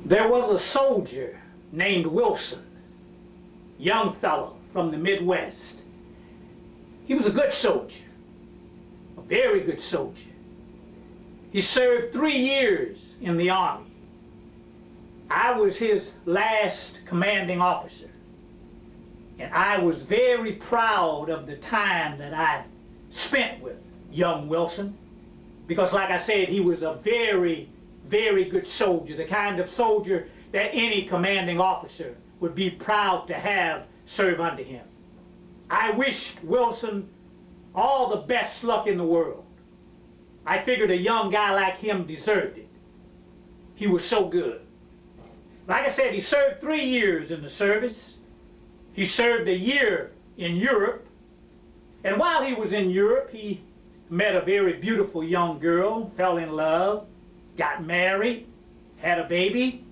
There was a soldier named Wilson, young fellow from the Midwest. He was a good soldier, a very good soldier. He served 3 years in the Army. I was his last commanding officer, and I was very proud of the time that I spent with young Wilson, because like I said, he was a very, very good soldier, the kind of soldier that any commanding officer would be proud to have serve under him. I wished Wilson all the best luck in the world. I figured a young guy like him deserved it. He was so good. Like I said, he served 3 years in the service. He served a year in Europe. And while he was in Europe, he met a very beautiful young girl, fell in love, got married, had a baby.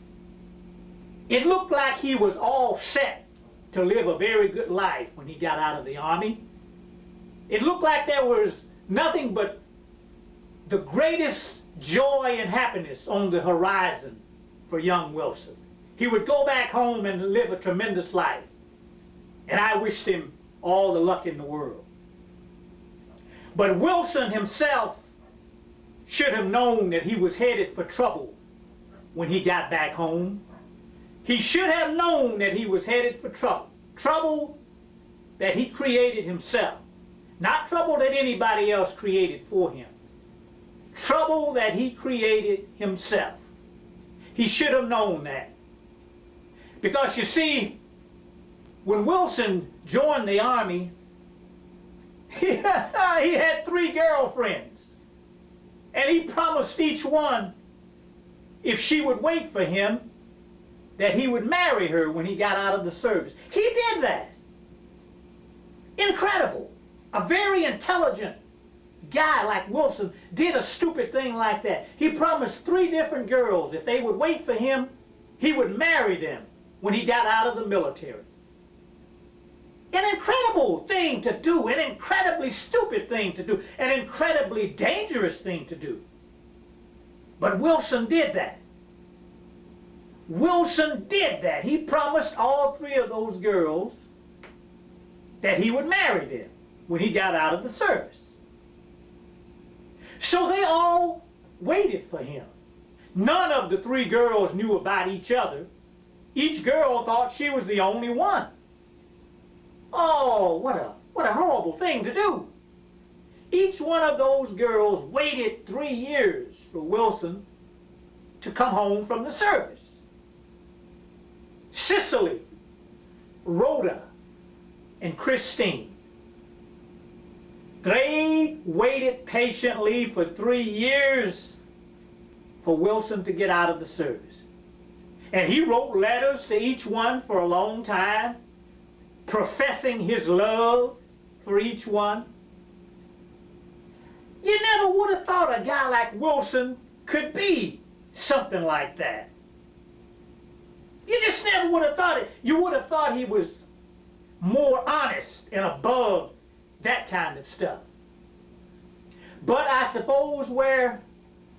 It looked like he was all set to live a very good life when he got out of the Army. It looked like there was nothing but the greatest joy and happiness on the horizon for young Wilson. He would go back home and live a tremendous life. And I wished him all the luck in the world. But Wilson himself should have known that he was headed for trouble when he got back home. He should have known that he was headed for trouble. Trouble that he created himself. Not trouble that anybody else created for him. Trouble that he created himself. He should have known that. Because you see, when Wilson joined the Army, he had 3 girlfriends. And he promised each one, if she would wait for him, that he would marry her when he got out of the service. He did that. Incredible. A very intelligent guy like Wilson did a stupid thing like that. He promised 3 different girls, if they would wait for him, he would marry them when he got out of the military. An incredible thing to do, an incredibly stupid thing to do, an incredibly dangerous thing to do. But Wilson did that. Wilson did that. He promised all 3 of those girls that he would marry them when he got out of the service. So they all waited for him. None of the 3 girls knew about each other. Each girl thought she was the only one. Oh, what a horrible thing to do. Each one of those girls waited 3 years for Wilson to come home from the service. Cicely, Rhoda, and Christine. They waited patiently for 3 years for Wilson to get out of the service. And he wrote letters to each one for a long time, professing his love for each one. You never would have thought a guy like Wilson could be something like that. You just never would have thought it. You would have thought he was more honest and above that kind of stuff. But I suppose where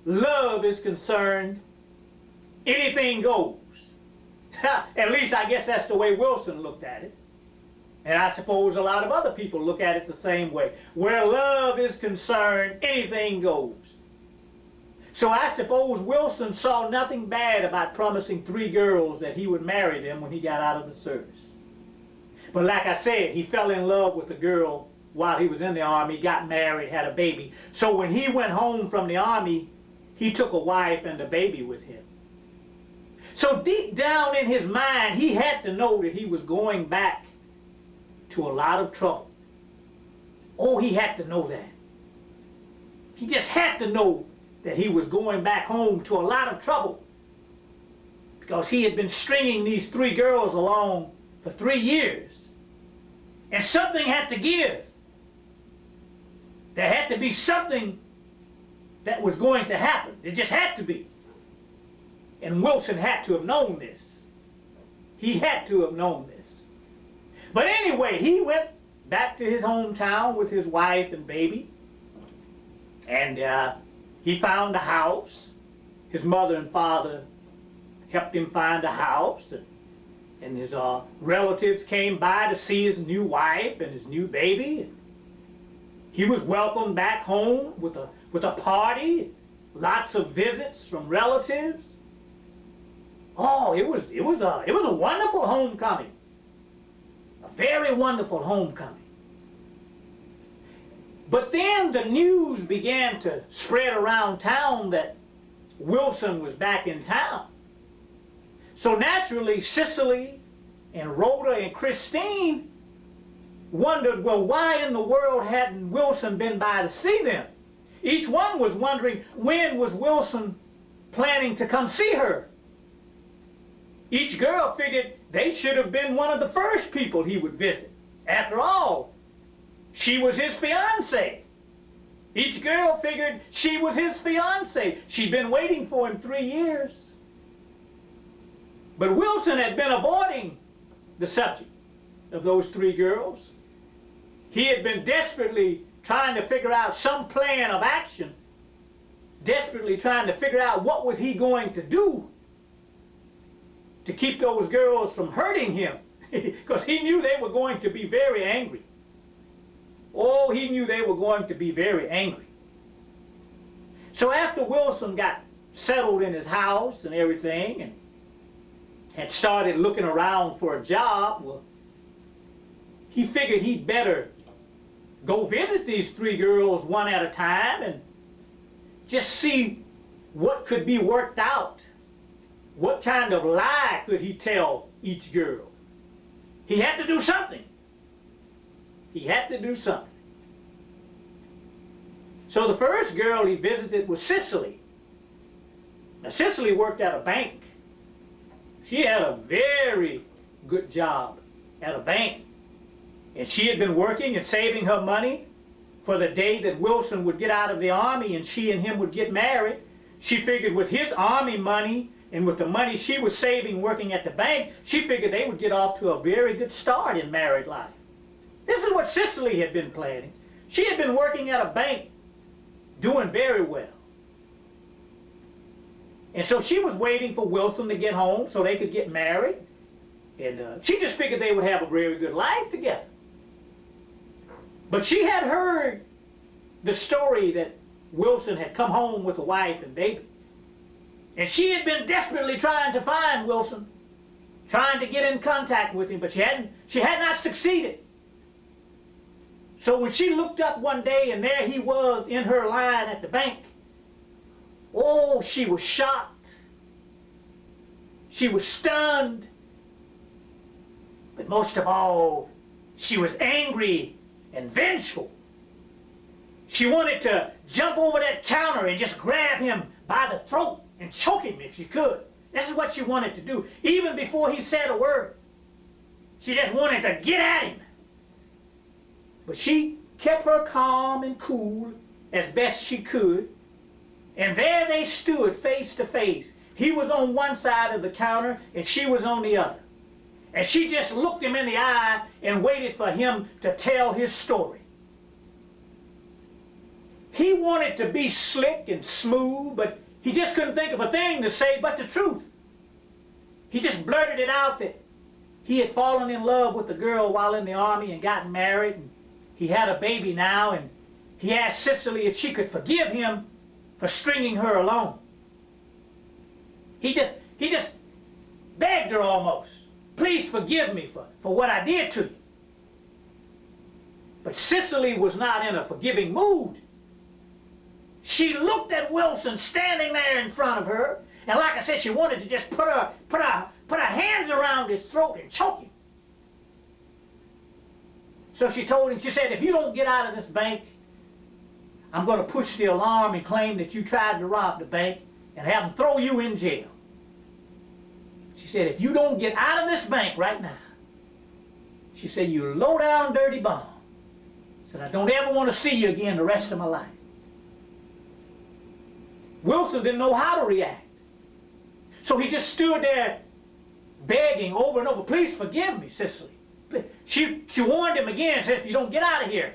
love is concerned, anything goes. At least I guess that's the way Wilson looked at it. And I suppose a lot of other people look at it the same way. Where love is concerned, anything goes. So I suppose Wilson saw nothing bad about promising 3 girls that he would marry them when he got out of the service. But like I said, he fell in love with a girl while he was in the Army, got married, had a baby. So when he went home from the Army, he took a wife and a baby with him. So deep down in his mind, he had to know that he was going back to a lot of trouble. Oh, he had to know that. He just had to know that he was going back home to a lot of trouble, because he had been stringing these 3 girls along for 3 years. And something had to give. There had to be something that was going to happen. It just had to be. And Wilson had to have known this. He had to have known this. But anyway, he went back to his hometown with his wife and baby. And he found a house. His mother and father helped him find a house, and his relatives came by to see his new wife and his new baby. He was welcomed back home with a party, lots of visits from relatives. Oh, it was a wonderful homecoming, a very wonderful homecoming. But then the news began to spread around town that Wilson was back in town. So naturally, Cicely and Rhoda and Christine wondered, well, why in the world hadn't Wilson been by to see them? Each one was wondering, when was Wilson planning to come see her? Each girl figured they should have been one of the first people he would visit. After all, she was his fiancée. Each girl figured she was his fiancée. She'd been waiting for him 3 years. But Wilson had been avoiding the subject of those 3 girls. He had been desperately trying to figure out some plan of action, desperately trying to figure out what was he going to do to keep those girls from hurting him, because he knew they were going to be very angry. Oh, he knew they were going to be very angry. So after Wilson got settled in his house and everything, and had started looking around for a job, well, he figured he'd better go visit these 3 girls one at a time and just see what could be worked out. What kind of lie could he tell each girl? He had to do something. He had to do something. So the first girl he visited was Cicely. Now Cicely worked at a bank. She had a very good job at a bank. And she had been working and saving her money for the day that Wilson would get out of the army and she and him would get married. She figured with his army money and with the money she was saving working at the bank, she figured they would get off to a very good start in married life. This is what Cicely had been planning. She had been working at a bank, doing very well. And so she was waiting for Wilson to get home so they could get married. And she just figured they would have a very good life together. But she had heard the story that Wilson had come home with a wife and baby. And she had been desperately trying to find Wilson, trying to get in contact with him, but she had not succeeded. So when she looked up one day and there he was in her line at the bank, oh, she was shocked. She was stunned. But most of all, she was angry and vengeful. She wanted to jump over that counter and just grab him by the throat and choke him if she could. This is what she wanted to do. Even before he said a word, she just wanted to get at him. But she kept her calm and cool as best she could. And there they stood face to face. He was on one side of the counter and she was on the other. And she just looked him in the eye and waited for him to tell his story. He wanted to be slick and smooth, but he just couldn't think of a thing to say but the truth. He just blurted it out that he had fallen in love with the girl while in the army and gotten married. And he had a baby now, and he asked Cicely if she could forgive him for stringing her along. He just begged her almost, please forgive me for what I did to you. But Cicely was not in a forgiving mood. She looked at Wilson standing there in front of her, and like I said, she wanted to just put her hands around his throat and choke him. So she told him, she said, if you don't get out of this bank, I'm going to push the alarm and claim that you tried to rob the bank and have them throw you in jail. She said, if you don't get out of this bank right now, she said, you low down dirty bum. She said, I don't ever want to see you again the rest of my life. Wilson didn't know how to react. So he just stood there begging over and over, please forgive me, Cicely. She warned him again, said, if you don't get out of here,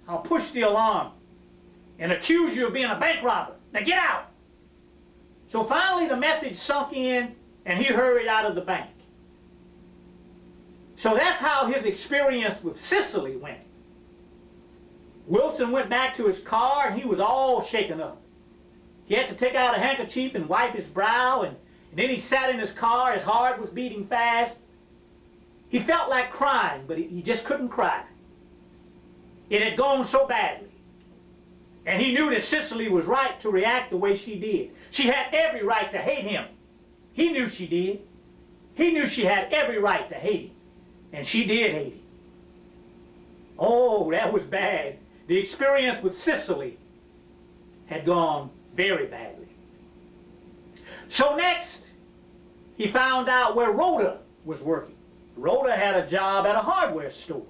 I'll push the alarm and accuse you of being a bank robber. Now get out. So finally the message sunk in and he hurried out of the bank. So that's how his experience with Cicely went. Wilson went back to his car and he was all shaken up. He had to take out a handkerchief and wipe his brow, and then he sat in his car. His heart was beating fast. He felt like crying, but he just couldn't cry. It had gone so badly. And he knew that Cicely was right to react the way she did. She had every right to hate him. He knew she did. He knew she had every right to hate him. And she did hate him. Oh, that was bad. The experience with Cicely had gone very badly. So next, he found out where Rhoda was working. Rhoda had a job at a hardware store.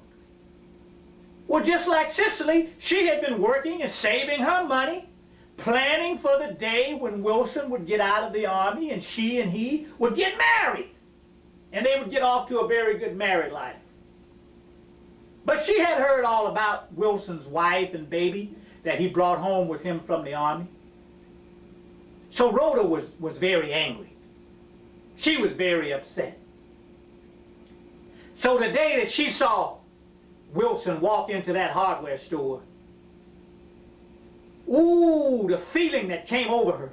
Well, just like Cicely, she had been working and saving her money, planning for the day when Wilson would get out of the Army and she and he would get married. And they would get off to a very good married life. But she had heard all about Wilson's wife and baby that he brought home with him from the Army. So Rhoda was very angry. She was very upset. So the day that she saw Wilson walk into that hardware store, ooh, the feeling that came over her.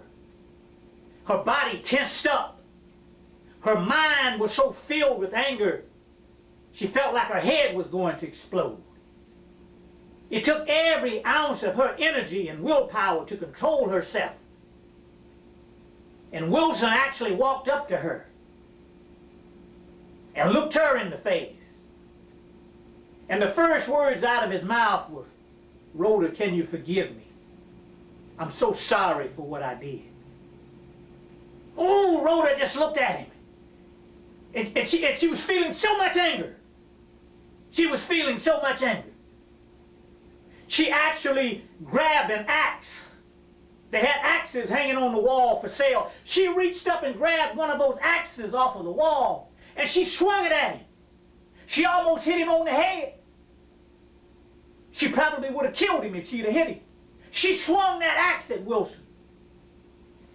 Her body tensed up. Her mind was so filled with anger, she felt like her head was going to explode. It took every ounce of her energy and willpower to control herself. And Wilson actually walked up to her and looked her in the face. And the first words out of his mouth were, "Rhoda, can you forgive me? I'm so sorry for what I did." Oh, Rhoda just looked at him. And she was feeling so much anger. She was feeling so much anger. She actually grabbed an axe. They had axes hanging on the wall for sale. She reached up and grabbed one of those axes off of the wall, and she swung it at him. She almost hit him on the head. She probably would have killed him if she'd have hit him. She swung that axe at Wilson.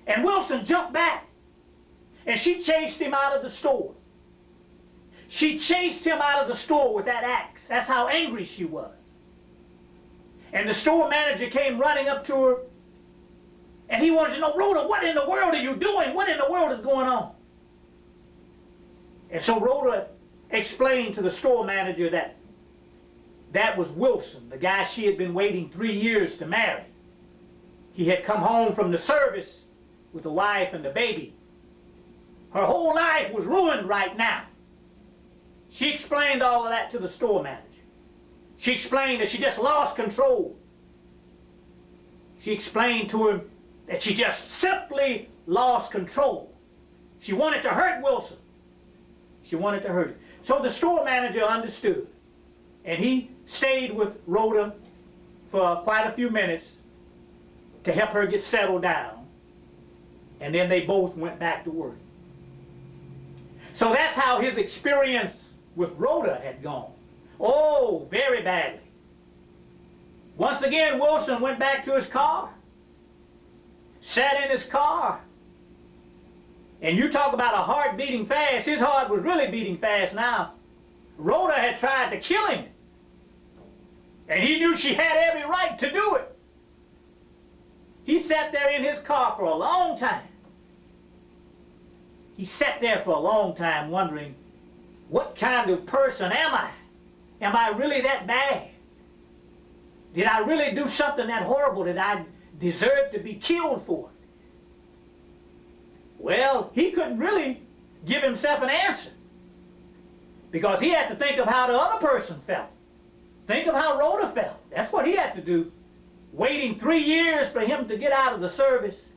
And Wilson jumped back. And she chased him out of the store. She chased him out of the store with that axe. That's how angry she was. And the store manager came running up to her. And he wanted to know, "Rhoda, what in the world are you doing? What in the world is going on?" And so Rhoda explained to the store manager that that was Wilson, the guy she had been waiting 3 years to marry. He had come home from the service with a wife and a baby. Her whole life was ruined right now. She explained all of that to the store manager. She explained that she just lost control. She explained to him that she just simply lost control. She wanted to hurt Wilson. She wanted to hurt him. So the store manager understood. And he stayed with Rhoda for quite a few minutes to help her get settled down. And then they both went back to work. So that's how his experience with Rhoda had gone. Oh, very badly. Once again, Wilson went back to his car, sat in his car, and you talk about a heart beating fast. His heart was really beating fast now. Rhoda had tried to kill him, and he knew she had every right to do it. He sat there in his car for a long time. He sat there for a long time wondering, what kind of person am I? Am I really that bad? Did I really do something that horrible that I deserve to be killed for? Well, he couldn't really give himself an answer because he had to think of how the other person felt. Think of how Rhoda felt. That's what he had to do. Waiting 3 years for him to get out of the service.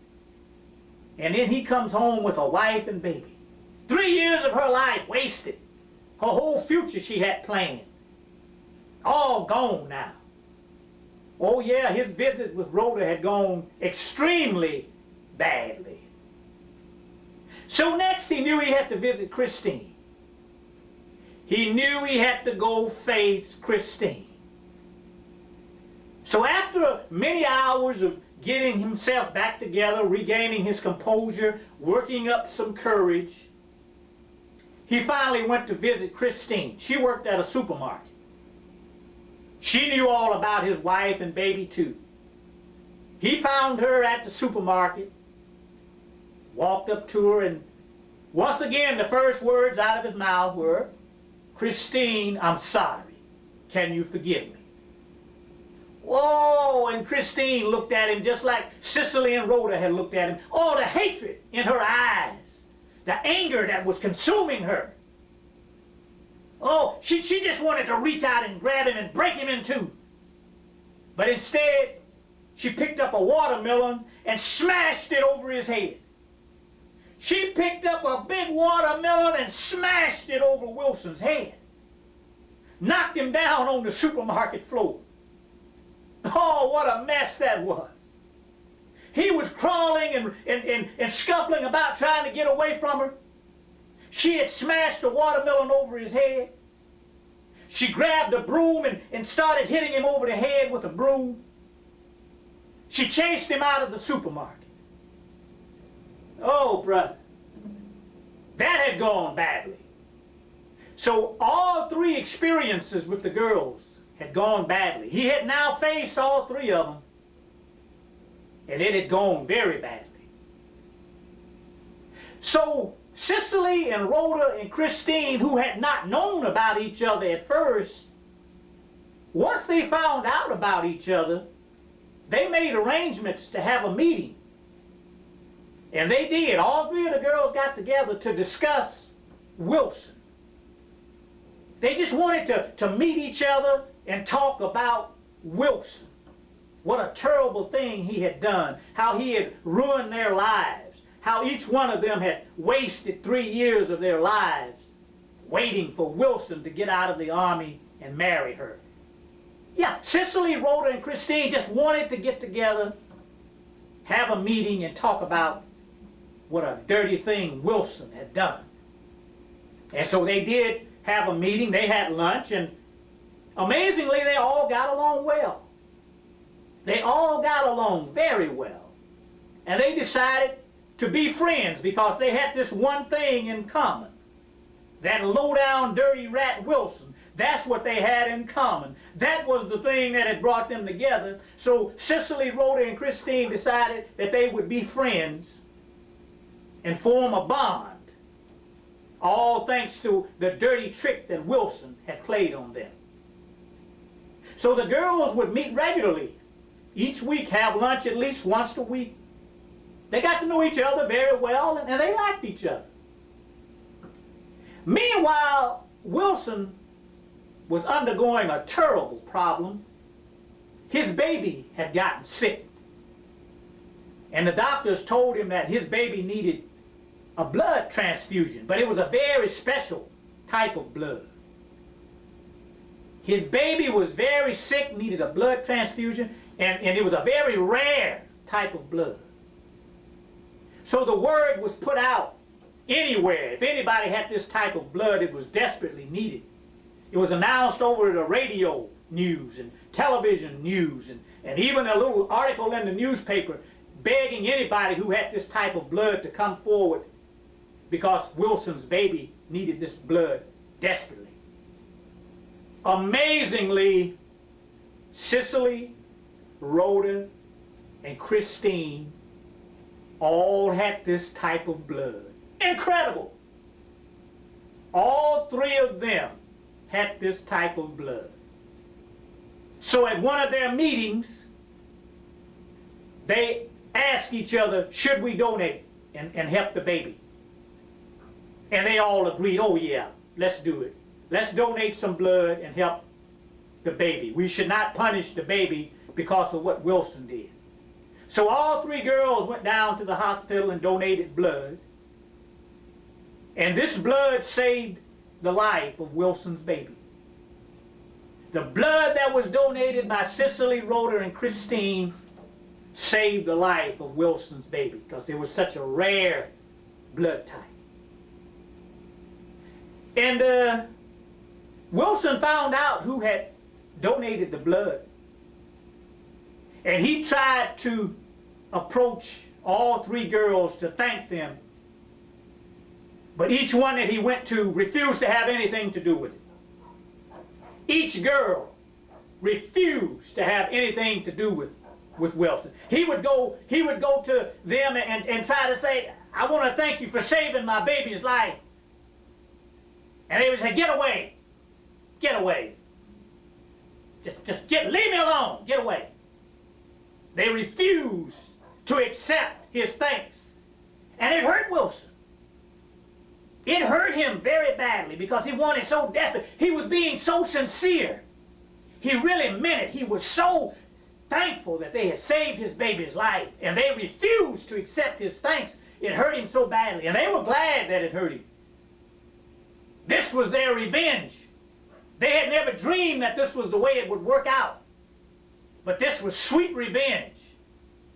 And then he comes home with a wife and baby. 3 years of her life wasted. Her whole future she had planned. All gone now. Oh yeah, his visit with Rhoda had gone extremely badly. So next he knew he had to visit Christine. He knew he had to go face Christine. So after many hours of getting himself back together, regaining his composure, working up some courage, he finally went to visit Christine. She worked at a supermarket. She knew all about his wife and baby too. He found her at the supermarket, walked up to her, and once again the first words out of his mouth were, "Christine, I'm sorry. Can you forgive me?" Oh, and Christine looked at him just like Cicely and Rhoda had looked at him. Oh, the hatred in her eyes, the anger that was consuming her. Oh, she just wanted to reach out and grab him and break him in two. But instead, she picked up a watermelon and smashed it over his head. She picked up a big watermelon and smashed it over Wilson's head. Knocked him down on the supermarket floor. Oh, what a mess that was. He was crawling and scuffling about trying to get away from her. She had smashed the watermelon over his head. She grabbed a broom and started hitting him over the head with a broom. She chased him out of the supermarket. Oh, brother, that had gone badly. So all three experiences with the girls had gone badly. He had now faced all three of them, and it had gone very badly. So Cicely and Rhoda and Christine, who had not known about each other at first, once they found out about each other, they made arrangements to have a meeting. And they did. All three of the girls got together to discuss Wilson. They just wanted to meet each other and talk about Wilson. What a terrible thing he had done. How he had ruined their lives. How each one of them had wasted 3 years of their lives waiting for Wilson to get out of the army and marry her. Yeah, Cicely, Rhoda, and Christine just wanted to get together, have a meeting, and talk about what a dirty thing Wilson had done. And so they did have a meeting. They had lunch, and amazingly, they all got along well. They all got along very well. And they decided to be friends because they had this one thing in common. That low-down, dirty rat Wilson, that's what they had in common. That was the thing that had brought them together. So Cicely, Rhoda, and Christine decided that they would be friends and form a bond, all thanks to the dirty trick that Wilson had played on them. So the girls would meet regularly, each week have lunch at least once a week. They got to know each other very well, and they liked each other. Meanwhile, Wilson was undergoing a terrible problem. His baby had gotten sick. And the doctors told him that his baby needed a blood transfusion, but it was a very special type of blood. His baby was very sick, needed a blood transfusion, and it was a very rare type of blood. So the word was put out anywhere. If anybody had this type of blood, it was desperately needed. It was announced over the radio news and television news and even a little article in the newspaper begging anybody who had this type of blood to come forward because Wilson's baby needed this blood desperately. Amazingly, Cicely, Rhoda, and Christine all had this type of blood. Incredible! All three of them had this type of blood. So at one of their meetings, they asked each other, should we donate and help the baby? And they all agreed, oh yeah, let's do it. Let's donate some blood and help the baby. We should not punish the baby because of what Wilson did. So all three girls went down to the hospital and donated blood. And this blood saved the life of Wilson's baby. The blood that was donated by Cicely, Rhoda, and Christine saved the life of Wilson's baby because it was such a rare blood type. And Wilson found out who had donated the blood. And he tried to approach all three girls to thank them, but each one that he went to refused to have anything to do with it. Each girl refused to have anything to do with Wilson. He would go to them and try to say, I want to thank you for saving my baby's life. And they would say, get away. Get away. Leave me alone. Get away. They refused to accept his thanks. And it hurt Wilson. It hurt him very badly because he wanted so desperately. He was being so sincere. He really meant it. He was so thankful that they had saved his baby's life, and they refused to accept his thanks. It hurt him so badly, and they were glad that it hurt him. This was their revenge. They had never dreamed that this was the way it would work out. But this was sweet revenge.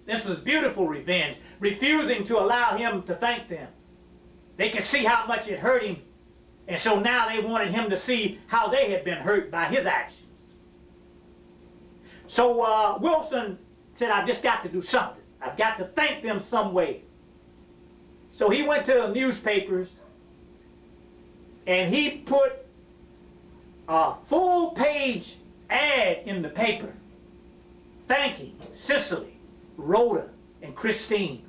This was beautiful revenge, refusing to allow him to thank them. They could see how much it hurt him, and so now they wanted him to see how they had been hurt by his actions. So Wilson said, I've just got to do something. I've got to thank them some way. So he went to the newspapers and he put a full-page ad in the paper thanking Cicely, Rhoda, and Christine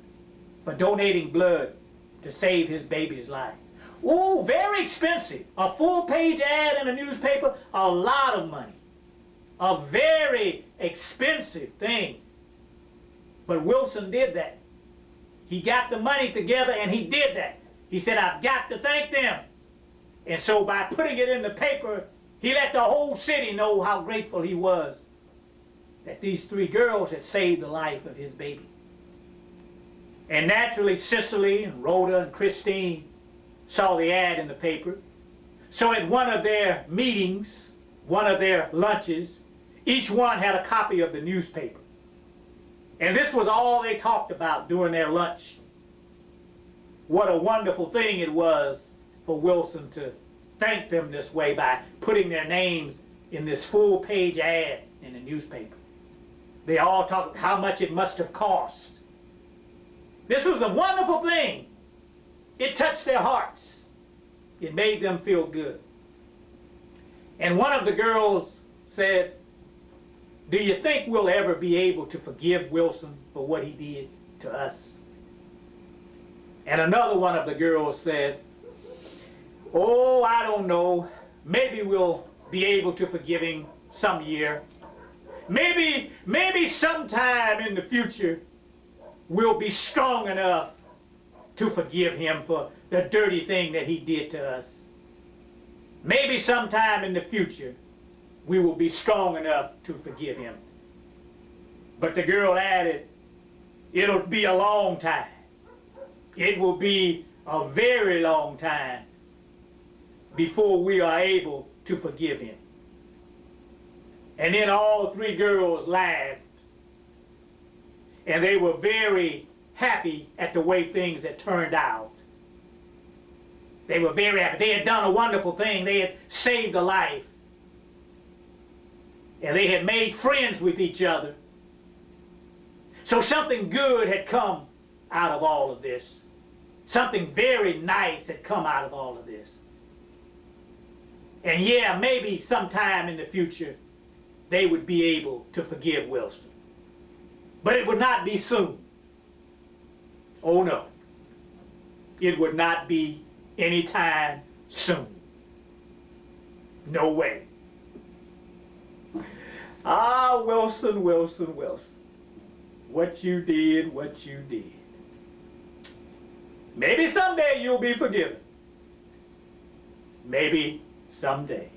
for donating blood to save his baby's life. Oh, very expensive. A full-page ad in a newspaper, a lot of money. A very expensive thing. But Wilson did that. He got the money together and he did that. He said, I've got to thank them. And so by putting it in the paper, he let the whole city know how grateful he was that these three girls had saved the life of his baby. And naturally, Cicely and Rhoda and Christine saw the ad in the paper. So at one of their meetings, one of their lunches, each one had a copy of the newspaper. And this was all they talked about during their lunch. What a wonderful thing it was for Wilson to thank them this way by putting their names in this full-page ad in the newspaper. They all talked how much it must have cost. This was a wonderful thing. It touched their hearts. It made them feel good. And one of the girls said, do you think we'll ever be able to forgive Wilson for what he did to us? And another one of the girls said, oh, I don't know. Maybe we'll be able to forgive him some year. Maybe sometime in the future we'll be strong enough to forgive him for the dirty thing that he did to us. Maybe sometime in the future we will be strong enough to forgive him. But the girl added, it'll be a long time. It will be a very long time before we are able to forgive him. And then all three girls laughed. And they were very happy at the way things had turned out. They were very happy. They had done a wonderful thing. They had saved a life. And they had made friends with each other. So something good had come out of all of this. Something very nice had come out of all of this. And yeah, maybe sometime in the future they would be able to forgive Wilson. But it would not be soon. Oh no. It would not be anytime soon. No way. Ah, Wilson, Wilson, Wilson. What you did, what you did. Maybe someday you'll be forgiven. Maybe someday.